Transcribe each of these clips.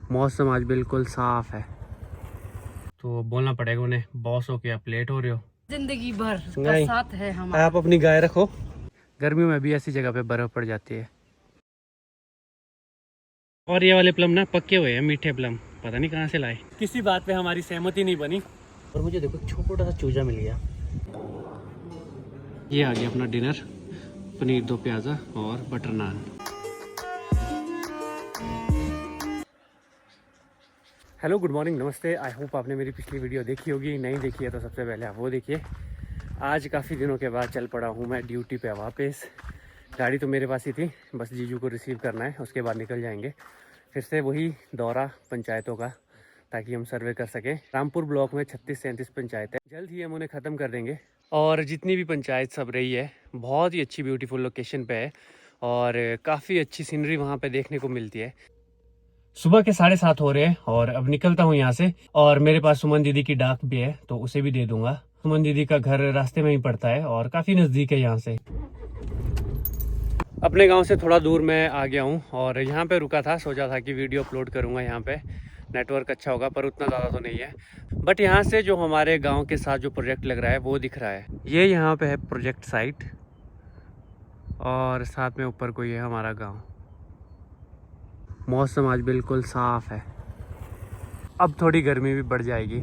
मौसम आज बिल्कुल साफ है, तो बोलना पड़ेगा उन्हें, बॉस हो के आप लेट हो रहे हो। जिंदगी भर बरसात है हमारा। आप अपनी गाय रखो, गर्मियों में भी ऐसी जगह पे बर्फ पड़ जाती है। और ये वाले प्लम ना पक्के हुए हैं, मीठे प्लम, पता नहीं कहाँ से लाए। किसी बात पे हमारी सहमति नहीं बनी और मुझे देखो छोटा सा चूजा मिल गया। ये आ गया अपना डिनर, पनीर 2 प्याजा और बटर नान। हेलो, गुड मॉर्निंग, नमस्ते। आई होप आपने मेरी पिछली वीडियो देखी होगी। नहीं देखी है तो सबसे पहले आप वो देखिए। आज काफ़ी दिनों के बाद चल पड़ा हूँ मैं ड्यूटी पे वापस। गाड़ी तो मेरे पास ही थी, बस जीजू को रिसीव करना है, उसके बाद निकल जाएंगे फिर से वही दौरा पंचायतों का, ताकि हम सर्वे कर सकें। रामपुर ब्लॉक में 36 से 37 पंचायत है, जल्द ही हम उन्हें ख़त्म कर देंगे। और जितनी भी पंचायत सब रही है, बहुत ही अच्छी ब्यूटीफुल लोकेशन पे है और काफ़ी अच्छी सीनरी वहाँ पे देखने को मिलती है। सुबह के 7:30 हो रहे हैं और अब निकलता हूँ यहाँ से। और मेरे पास सुमन दीदी की डाक भी है, तो उसे भी दे दूंगा। सुमन दीदी का घर रास्ते में ही पड़ता है और काफ़ी नज़दीक है यहाँ से। अपने गांव से थोड़ा दूर मैं आ गया हूँ और यहाँ पे रुका था, सोचा था कि वीडियो अपलोड करूँगा। यहाँ पे नेटवर्क अच्छा होगा, पर उतना ज़्यादा तो नहीं है। बट यहाँ से जो हमारे गाँव के साथ जो प्रोजेक्ट लग रहा है वो दिख रहा है। ये यहाँ पे है प्रोजेक्ट साइट और साथ में ऊपर कोई है हमारा गाँव। मौसम आज बिल्कुल साफ है, अब थोड़ी गर्मी भी बढ़ जाएगी।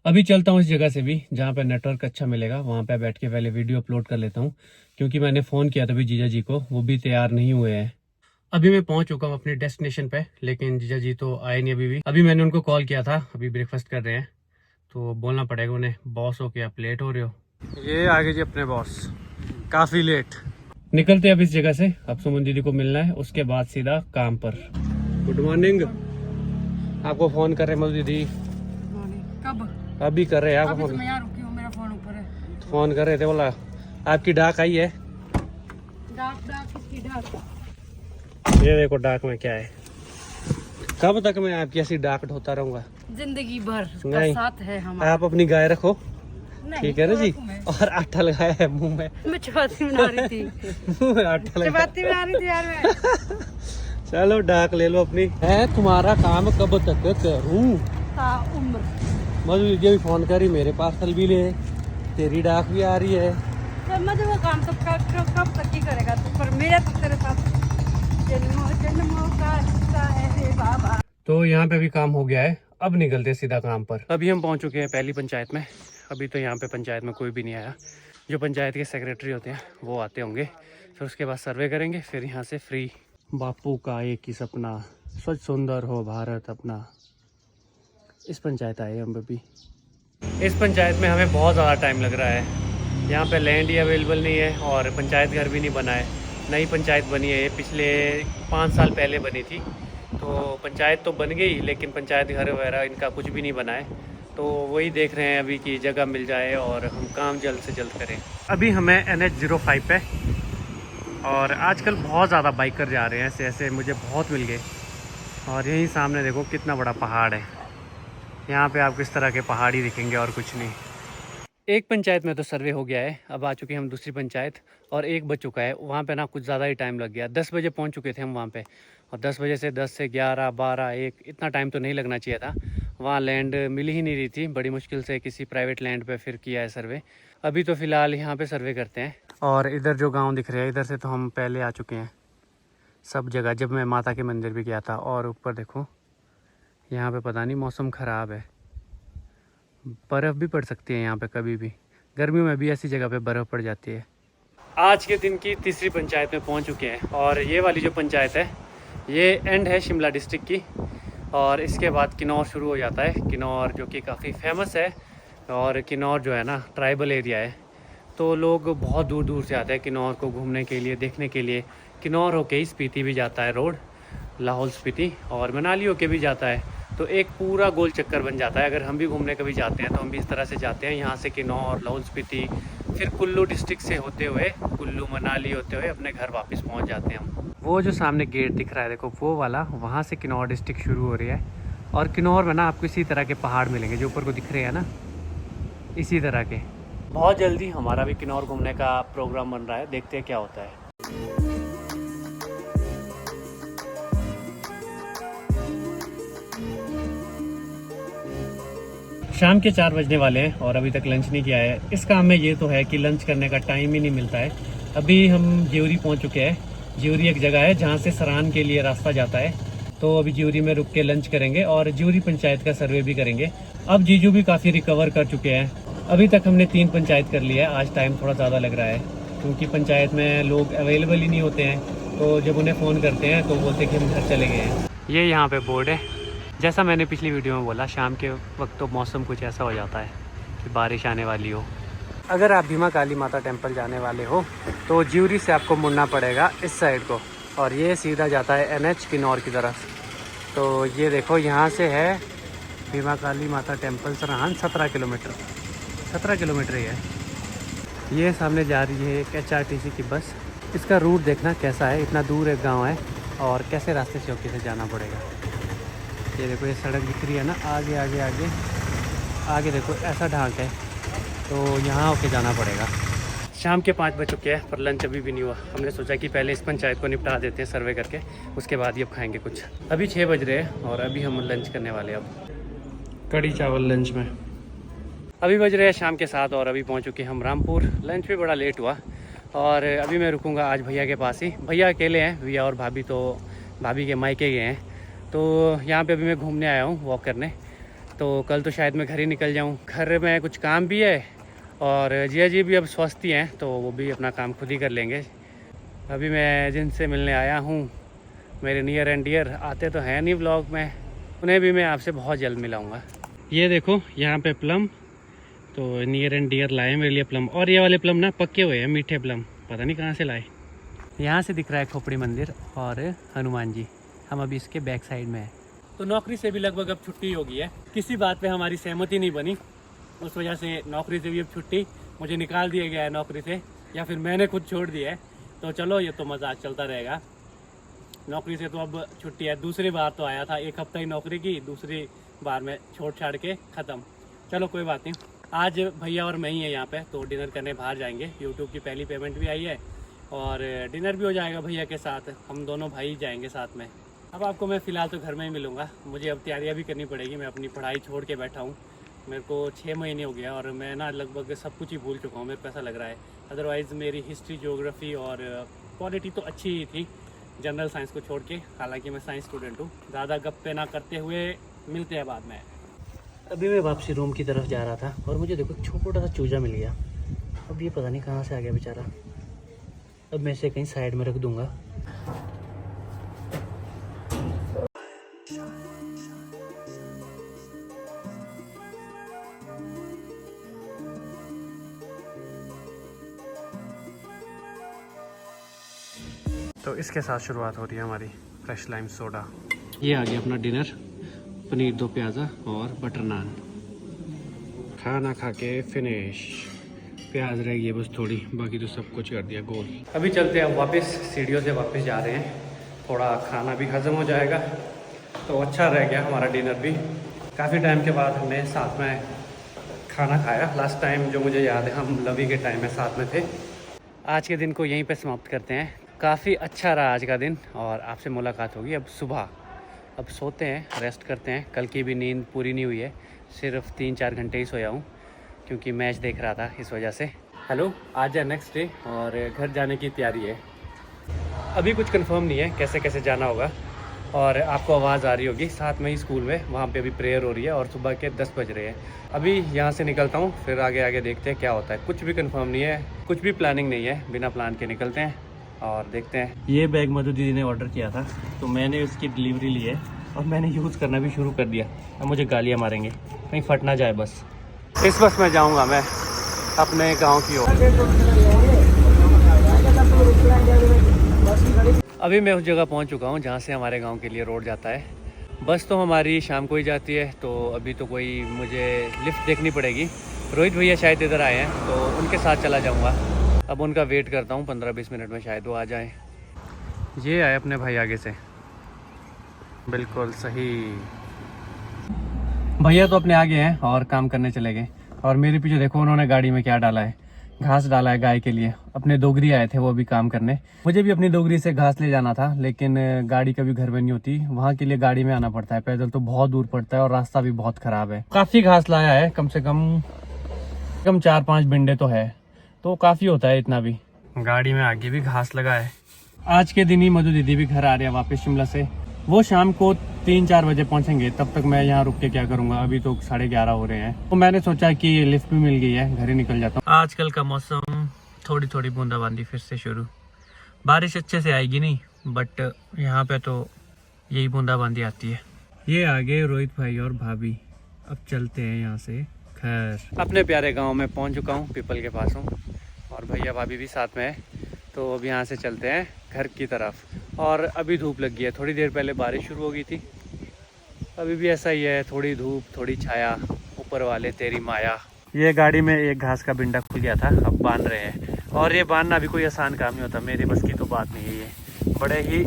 अभी चलता हूँ इस जगह से भी जहाँ पे नेटवर्क अच्छा मिलेगा, वहाँ पे बैठ के पहले वीडियो अपलोड कर लेता हूँ, क्योंकि मैंने फ़ोन किया था अभी जीजा जी को, वो भी तैयार नहीं हुए हैं। अभी मैं पहुँच चुका हूँ अपने डेस्टिनेशन पे, लेकिन जीजा जी तो आए नहीं अभी भी। अभी मैंने उनको कॉल किया था, अभी ब्रेकफास्ट कर रहे हैं, तो बोलना पड़ेगा उन्हें, बॉस हो के आप लेट हो रहे हो। ये आगे जी अपने बॉस, काफ़ी लेट। निकलते हैं अब इस जगह से, अब सुमन दीदी को मिलना है, उसके बाद सीधा काम पर। Good morning. आपको फ़ोन कर रहे मधु दीदी। कब? अभी कर रहे हैं आपको फोन। मैं रुकी हूँ, मेरा फोन ऊपर है। फ़ोन कर रहे थे, बोला आपकी डाक आई है। डाक किसकी डाक? ये देखो डाक में क्या है। कब तक मैं आपकी ऐसी डाक ढोता रहूंगा? जिंदगी भर नहीं, बरसात है हमारा। आप अपनी गाय रखो, ठीक है ना जी। मैं और आटा लगाया है मुंह में। मैं चपाती बना रही थी। मुंह में आटा लगा। चपाती बना रही थी यार मैं। चलो डाक ले लो अपनी। है तुम्हारा काम कब तक करूं? उम्र। मधु दीदी भी फोन करी, मेरे पास कल भी ले, तेरी डाक भी आ रही है। तो मुझे वो काम तो कब तक ही करेगा तू, पर मेरा तो तेरे साथ जन्मों का रिश्ता है रे बाबा। तो यहाँ पे भी काम हो गया है, अब निकलते सीधा काम पर। अभी हम पहुँच चुके हैं पहली पंचायत में। अभी तो यहाँ पे पंचायत में कोई भी नहीं आया, जो पंचायत के सेक्रेटरी होते हैं वो आते होंगे, फिर उसके बाद सर्वे करेंगे, फिर यहाँ से फ्री। बापू का एक ही सपना, स्वच्छ सुंदर हो भारत अपना। इस पंचायत आए हम अभी। इस पंचायत में हमें बहुत ज़्यादा टाइम लग रहा है। यहाँ पे लैंड ही अवेलेबल नहीं है और पंचायत घर भी नहीं बना है। नई पंचायत बनी है, ये पिछले 5 साल पहले बनी थी। तो पंचायत तो बन गई, लेकिन पंचायत घर वगैरह इनका कुछ भी नहीं बना है। तो वही देख रहे हैं अभी कि जगह मिल जाए और हम काम जल्द से जल्द करें। अभी हमें NH-05 पे, और आजकल बहुत ज़्यादा बाइकर जा रहे हैं, ऐसे ऐसे मुझे बहुत मिल गए। और यहीं सामने देखो कितना बड़ा पहाड़ है, यहाँ पे आपको इस तरह के पहाड़ ही दिखेंगे और कुछ नहीं। एक पंचायत में तो सर्वे हो गया है, अब आ चुके हैं हम दूसरी पंचायत, और 1 बज चुका है। वहाँ पे ना कुछ ज़्यादा ही टाइम लग गया, 10 बजे पहुँच चुके थे हम वहाँ पे, और 10 बजे से 10 से 11, 12, 1 इतना टाइम तो नहीं लगना चाहिए था। वहाँ लैंड मिल ही नहीं रही थी, बड़ी मुश्किल से किसी प्राइवेट लैंड पे फिर किया है सर्वे। अभी तो फ़िलहाल यहाँ पे सर्वे करते हैं। और इधर जो गाँव दिख रहे हैं, इधर से तो हम पहले आ चुके हैं सब जगह, जब मैं माता के मंदिर भी गया था। और ऊपर देखो, यहाँ पे पता नहीं मौसम ख़राब है, बर्फ़ भी पड़ सकती है यहाँ पे कभी भी, गर्मियों में भी ऐसी जगह पे बर्फ़ पड़ जाती है। आज के दिन की तीसरी पंचायत में पहुँच चुके हैं, और ये वाली जो पंचायत है ये एंड है शिमला डिस्ट्रिक्ट की, और इसके बाद किन्नौर शुरू हो जाता है। किन्नौर जो कि काफ़ी फेमस है, और किन्नौर जो है ना ट्राइबल एरिया है, तो लोग बहुत दूर दूर से आते हैं किन्नौर को घूमने के लिए, देखने के लिए। किन्नौर होके ही स्पीति भी जाता है रोड, लाहौल स्पीति, और मनाली होके भी जाता है, तो एक पूरा गोल चक्कर बन जाता है। अगर हम भी घूमने कभी जाते हैं तो हम भी इस तरह से जाते हैं, यहाँ से किन्नौर, लाहौल स्पीति, फिर कुल्लू डिस्ट्रिक्ट से होते हुए कुल्लू मनाली होते हुए अपने घर वापस पहुँच जाते हैं हम। वो जो सामने गेट दिख रहा है देखो, वो वाला, वहाँ से किन्नौर डिस्ट्रिक्ट शुरू हो रही है। और किन्नौर में ना आपको इसी तरह के पहाड़ मिलेंगे जो ऊपर को दिख रहे हैं ना, इसी तरह के। बहुत जल्दी हमारा भी किन्नौर घूमने का प्रोग्राम बन रहा है, देखते हैं क्या होता है। शाम के 4 बजने वाले हैं और अभी तक लंच नहीं किया है। इस काम में ये तो है कि लंच करने का टाइम ही नहीं मिलता है। अभी हम ज्यूरी पहुंच चुके हैं। ज्यूरी एक जगह है जहां से सरान के लिए रास्ता जाता है, तो अभी ज्यूरी में रुक के लंच करेंगे और ज्यूरी पंचायत का सर्वे भी करेंगे। अब जीजू भी काफ़ी रिकवर कर चुके हैं। अभी तक हमने 3 पंचायत कर लिया है। आज टाइम थोड़ा ज़्यादा लग रहा है क्योंकि पंचायत में लोग अवेलेबल ही नहीं होते हैं, तो जब उन्हें फ़ोन करते हैं तो बोलते हैं कि हम घर चले गए हैं। ये यहाँ पे बोर्ड है। जैसा मैंने पिछली वीडियो में बोला, शाम के वक्त तो मौसम कुछ ऐसा हो जाता है कि बारिश आने वाली हो। अगर आप भीमा काली माता टेम्पल जाने वाले हो तो ज्यूरी से आपको मुड़ना पड़ेगा इस साइड को, और ये सीधा जाता है NH किन्नौर की तरफ। तो ये देखो, यहाँ से है भीमा काली माता टेम्पल सरहान 17 किलोमीटर, 17 किलोमीटर ही है। ये सामने जा रही है एक HRTC की बस। इसका रूट देखना कैसा है, इतना दूर एक गांव है और कैसे रास्ते से होके से जाना पड़ेगा। ये देखो, ये सड़क दिख रही है ना, आगे आगे आगे आगे देखो ऐसा ढांक है, तो यहाँ होके जाना पड़ेगा। शाम के 5 बज चुके हैं पर लंच अभी भी नहीं हुआ। हमने सोचा कि पहले इस पंचायत को निपटा देते हैं सर्वे करके, उसके बाद ही अब खाएंगे कुछ। अभी 6 बज रहे हैं और अभी हम लंच करने वाले हैं। अब कढ़ी चावल लंच में। अभी बज रहे हैं शाम के 7 और अभी पहुंच चुके हम रामपुर। लंच भी बड़ा लेट हुआ और अभी मैं रुकूंगा आज भैया के पास ही। भैया अकेले हैं, भैया और भाभी तो भाभी के मायके गए हैं। तो यहाँ पे अभी मैं घूमने आया हूँ, वॉक करने। तो कल तो शायद मैं घर ही निकल जाऊँ। घर में कुछ काम भी है और जिया जी भी अब स्वस्थ ही हैं, तो वो भी अपना काम खुद ही कर लेंगे। अभी मैं जिनसे मिलने आया हूँ, मेरे नियर एंड डियर, आते तो हैं नहीं व्लॉग में, उन्हें भी मैं आपसे बहुत जल्द मिलाऊंगा। ये देखो यहाँ पे प्लम, तो नियर एंड डियर लाए मेरे लिए प्लम। और ये वाले प्लम ना पक्के हुए हैं, मीठे प्लम, पता नहीं कहाँ से लाए। यहाँ से दिख रहा है खोपड़ी मंदिर और हनुमान जी। हम अभी इसके बैक साइड में हैं। तो नौकरी से भी लगभग अब छुट्टी हो गई है। किसी बात पे हमारी सहमति नहीं बनी, उस वजह से नौकरी से भी अब छुट्टी, मुझे निकाल दिया गया है नौकरी से, या फिर मैंने खुद छोड़ दिया है। तो चलो, ये तो मजाक चलता रहेगा। नौकरी से तो अब छुट्टी है। दूसरी बार तो आया था, 1 हफ्ता ही नौकरी की, दूसरी बार में छोड़ छाड़ के ख़त्म। चलो कोई बात नहीं। आज भैया और मैं ही है यहाँ पे, तो डिनर करने बाहर जाएंगे। यूट्यूब की पहली पेमेंट भी आई है और डिनर भी हो जाएगा भैया के साथ। हम दोनों भाई जाएंगे साथ में। अब आपको मैं फ़िलहाल तो घर में ही मिलूँगा। मुझे अब तैयारियाँ भी करनी पड़ेगी। मैं अपनी पढ़ाई छोड़ के बैठा हूँ। मेरे को 6 महीने हो गया और मैं ना लगभग सब कुछ ही भूल चुका हूँ, मेरे को ऐसा लग रहा है। अदरवाइज़ मेरी हिस्ट्री, ज्योग्राफी और पॉलिटी तो अच्छी ही थी, जनरल साइंस को छोड़ के। हालांकि मैं साइंस स्टूडेंट हूँ। ज़्यादा गप्पे ना करते हुए मिलते हैं बाद में। अभी मैं वापसी रूम की तरफ जा रहा था और मुझे देखो छोटा सा चूजा मिल गया। अब ये पता नहीं कहाँ से आ गया बेचारा। अब मैं इसे कहीं साइड में रख दूँगा। तो इसके साथ शुरुआत हो रही है हमारी फ्रेश लाइम सोडा। ये आ गया अपना डिनर, पनीर 2 प्याज़ा और बटर नान। खाना खा के फिनिश। प्याज रह गई है बस थोड़ी, बाकी तो सब कुछ कर दिया गोल। अभी चलते हैं वापस, सीढ़ियों से वापस जा रहे हैं। थोड़ा खाना भी हजम हो जाएगा, तो अच्छा रह गया हमारा डिनर भी। काफ़ी टाइम के बाद हमने साथ में खाना खाया। लास्ट टाइम जो मुझे याद है, हम लवी के टाइम में साथ में थे। आज के दिन को यहीं पे समाप्त करते हैं। काफ़ी अच्छा रहा आज का दिन और आपसे मुलाकात होगी अब सुबह। अब सोते हैं, रेस्ट करते हैं। कल की भी नींद पूरी नहीं हुई है, सिर्फ 3-4 घंटे ही सोया हूँ क्योंकि मैच देख रहा था, इस वजह से। हेलो, आज है नेक्स्ट डे और घर जाने की तैयारी है। अभी कुछ कंफर्म नहीं है कैसे कैसे जाना होगा, और आपको आवाज़ आ रही होगी साथ में ही स्कूल में, वहाँ पे अभी प्रेयर हो रही है और सुबह के 10 बज रहे हैं। अभी यहाँ से निकलता हूँ, फिर आगे आगे देखते हैं क्या होता है। कुछ भी कंफर्म नहीं है, कुछ भी प्लानिंग नहीं है, बिना प्लान के निकलते हैं और देखते हैं। ये बैग मधु दीदी ने ऑर्डर किया था, तो मैंने उसकी डिलीवरी ली है और मैंने यूज़ करना भी शुरू कर दिया। अब मुझे गालियाँ मारेंगे, कहीं फट ना जाए बस। इस बस में जाऊँगा मैं अपने गाँव की ओर। अभी मैं उस जगह पहुंच चुका हूं जहां से हमारे गांव के लिए रोड जाता है। बस तो हमारी शाम को ही जाती है, तो अभी तो कोई मुझे लिफ्ट देखनी पड़ेगी। रोहित भैया शायद इधर आए हैं, तो उनके साथ चला जाऊंगा। अब उनका वेट करता हूं, 15-20 मिनट में शायद वो आ जाएं। ये आए अपने भाई आगे से, बिल्कुल सही। भैया तो अपने आगे हैं और काम करने चले गए, और मेरे पीछे देखो उन्होंने गाड़ी में क्या डाला है। घास डाला है गाय के लिए। अपने डोगरी आए थे वो भी काम करने। मुझे भी अपनी डोगरी से घास ले जाना था, लेकिन गाड़ी कभी घर में नहीं होती, वहाँ के लिए गाड़ी में आना पड़ता है। पैदल तो बहुत दूर पड़ता है और रास्ता भी बहुत खराब है। काफी घास लाया है, कम से कम 4-5 बिंडे तो है, तो काफी होता है इतना भी। गाड़ी में आगे भी घास लगा है। आज के दिन ही मधु दीदी भी घर आ रहे हैं वापस शिमला से। वो शाम को 3-4 बजे पहुंचेंगे, तब तक मैं यहाँ रुक के क्या करूंगा। अभी तो 11:30 हो रहे हैं, तो मैंने सोचा कि लिफ्ट भी मिल गई है, घर ही निकल जाता हूँ। आजकल का मौसम थोड़ी थोड़ी बूंदाबांदी फिर से शुरू। बारिश अच्छे से आएगी नहीं, बट यहाँ पे तो यही बूंदाबांदी आती है। ये आगे रोहित भाई और भाभी। अब चलते हैं यहाँ से घर। अपने प्यारे गाँव में पहुँच चुका हूँ, पीपल के पास हूँ, और भैया भाभी भी साथ में है। तो अब यहाँ से चलते हैं घर की तरफ। और अभी धूप लग गई है, थोड़ी देर पहले बारिश शुरू हो गई थी। अभी भी ऐसा ही है, थोड़ी धूप थोड़ी छाया, ऊपर वाले तेरी माया। ये गाड़ी में एक घास का बिंडा खुल गया था, अब बांध रहे हैं। और ये बांधना भी कोई आसान काम नहीं होता, मेरे बस की तो बात नहीं है। ये बड़े ही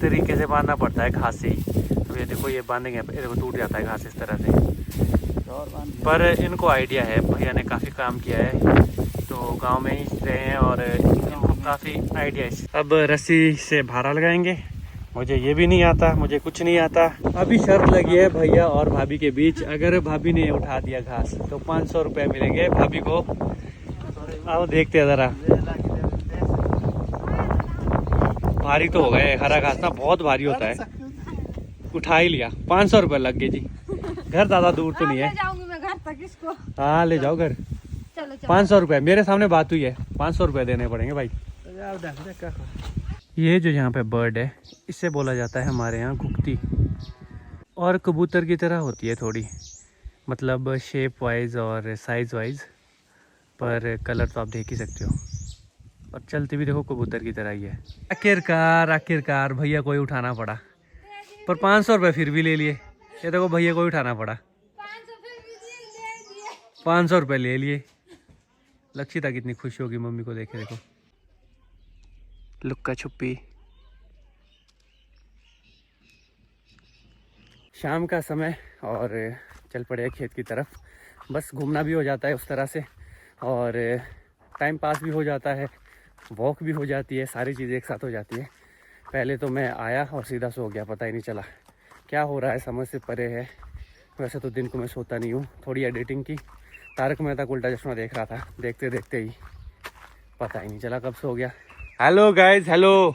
तरीके से बांधना पड़ता है घास से ही। तो ये देखो ये बांधेंगे, देखो टूट जाता है घास इस तरह से। पर इनको आइडिया है, भैया ने काफ़ी काम किया है, तो गांव में ही रहे हैं और इनको काफ़ी आइडिया है। अब रस्सी से भारा लगाएंगे। मुझे ये भी नहीं आता, मुझे कुछ नहीं आता। अभी शर्त लगी है भैया और भाभी के बीच, अगर भाभी ने उठा दिया घास तो 500 रुपये मिलेंगे भाभी को। आओ देखते हैं ज़रा। भारी तो हो गए, हरा घास ना बहुत भारी होता है। उठा ही लिया, 500 रुपये लग गए जी। घर ज़्यादा दूर तो नहीं है। जाऊंगी मैं घर तक इसको। हाँ ले जाओ घर। चलो 500 रुपये मेरे सामने बात हुई है, 500 रुपये देने पड़ेंगे भाई। ये जो यहाँ पे बर्ड है, इससे बोला जाता है हमारे यहाँ घुघती, और कबूतर की तरह होती है थोड़ी, मतलब शेप वाइज और साइज वाइज, पर कलर तो आप देख ही सकते हो। और चलती भी देखो कबूतर की तरह ही है। आखिरकार भैया को ही उठाना पड़ा, पर 500 रुपये फिर भी ले लिए। ये देखो भैया को ही उठाना पड़ा, 500 रुपये ले लिए। लक्षिता कितनी खुश होगी मम्मी को देखे, देखो लुक्का छुपी। शाम का समय और चल पड़े खेत की तरफ। बस घूमना भी हो जाता है उस तरह से, और टाइम पास भी हो जाता है, वॉक भी हो जाती है, सारी चीज़ें एक साथ हो जाती है। पहले तो मैं आया और सीधा सो गया, पता ही नहीं चला क्या हो रहा है, समझ से परे है। वैसे तो दिन को मैं सोता नहीं हूँ। थोड़ी एडिटिंग की, तारक मेहता का उल्टा चश्मा देख रहा था, देखते देखते ही पता ही नहीं चला कब सो गया। हेलो गाइज, हेलो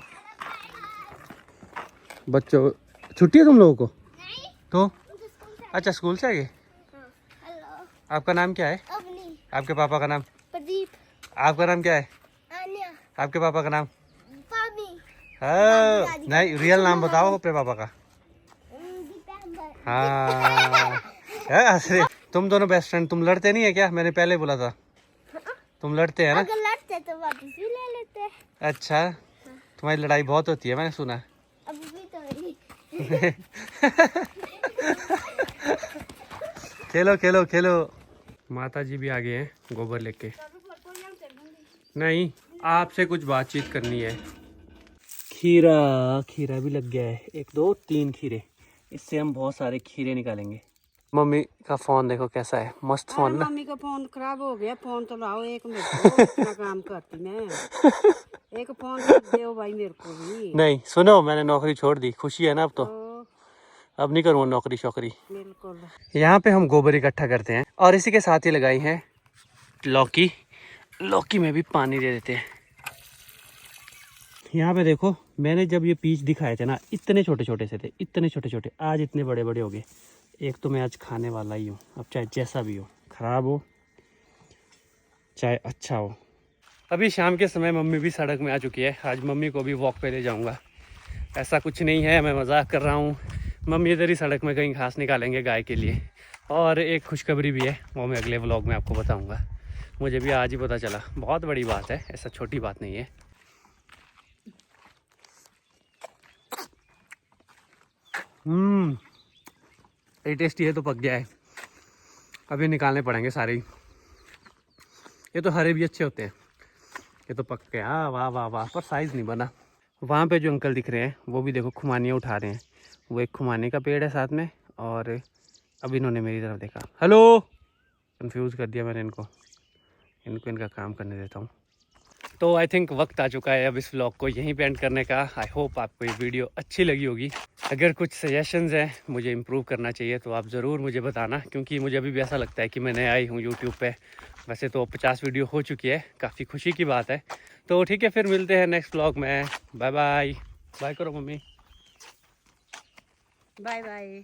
बच्चों, छुट्टी है तुम लोगों को? नहीं। तो अच्छा स्कूल से आए? हेलो। आपका नाम क्या है? अवनी। आपके पापा का नाम? प्रदीप। आपका नाम क्या है? आन्या। आपके पापा का नाम? पामी। हाँ नहीं, रियल नाम बताओ अपने पापा का। हाँ तुम दोनों बेस्ट फ्रेंड, तुम लड़ते नहीं है क्या? मैंने पहले बोला था तुम लड़ते हैं ना। अगर लड़ते तो वापस भी ले लेते। अच्छा तुम्हारी लड़ाई बहुत होती है, मैंने सुना। अभी भी तो है। खेलो खेलो खेलो। माता जी भी आ गए हैं गोबर लेके। नहीं आपसे कुछ बातचीत करनी है। खीरा भी लग गया है, 1 2 3 खीरे। इससे हम बहुत सारे खीरे निकालेंगे। मम्मी का फोन देखो कैसा है, मस्त फोन ना। मम्मी का फोन खराब हो गया, फोन तो लाओ एक मेरे को, इतना काम करती मैं। एक फोन दो भाई मेरे को भी। नहीं सुनो, मैंने नौकरी छोड़ दी, खुशी है ना अब तो। अब नहीं करूँगा नौकरी शौकरी। बिल्कुल। यहाँ पे हम गोबर इकट्ठा करते हैं और इसी के साथ ही लगाई है लौकी में भी पानी दे देते हैं। यहाँ पे देखो, मैंने जब ये पीच दिखाए थे ना, इतने छोटे छोटे से थे, इतने छोटे छोटे, आज इतने बड़े बड़े हो गए। एक तो मैं आज खाने वाला ही हूँ, अब चाहे जैसा भी हो, ख़राब हो चाहे अच्छा हो। अभी शाम के समय मम्मी भी सड़क में आ चुकी है। आज मम्मी को भी वॉक पे ले जाऊँगा। ऐसा कुछ नहीं है, मैं मजाक कर रहा हूँ। मम्मी इधर ही सड़क में कहीं घास निकालेंगे गाय के लिए। और एक खुशखबरी भी है, वो मैं अगले व्लॉग में आपको बताऊँगा। मुझे भी आज ही पता चला, बहुत बड़ी बात है, ऐसा छोटी बात नहीं है। ये टेस्टी है, तो पक गया है, अभी निकालने पड़ेंगे सारे ही। ये तो हरे भी अच्छे होते हैं, ये तो पक गया। वाह वाह वाह, पर साइज़ नहीं बना। वहाँ पे जो अंकल दिख रहे हैं वो भी देखो खुमानियाँ उठा रहे हैं। वो एक खुमाने का पेड़ है साथ में, और अब इन्होंने मेरी तरफ देखा। हेलो, कंफ्यूज कर दिया मैंने इनको। इनको इनका काम करने देता हूँ। तो आई थिंक वक्त आ चुका है अब इस व्लॉग को यहीं पे एंड करने का। आई होप आपको ये वीडियो अच्छी लगी होगी। अगर कुछ सजेशंस हैं मुझे इम्प्रूव करना चाहिए तो आप ज़रूर मुझे बताना, क्योंकि मुझे अभी भी ऐसा लगता है कि मैं नया आई हूँ यूट्यूब पे। वैसे तो 50 वीडियो हो चुकी है, काफ़ी खुशी की बात है। तो ठीक है, फिर मिलते हैं नेक्स्ट व्लॉग में। Bye bye. बाय करो मम्मी। Bye bye.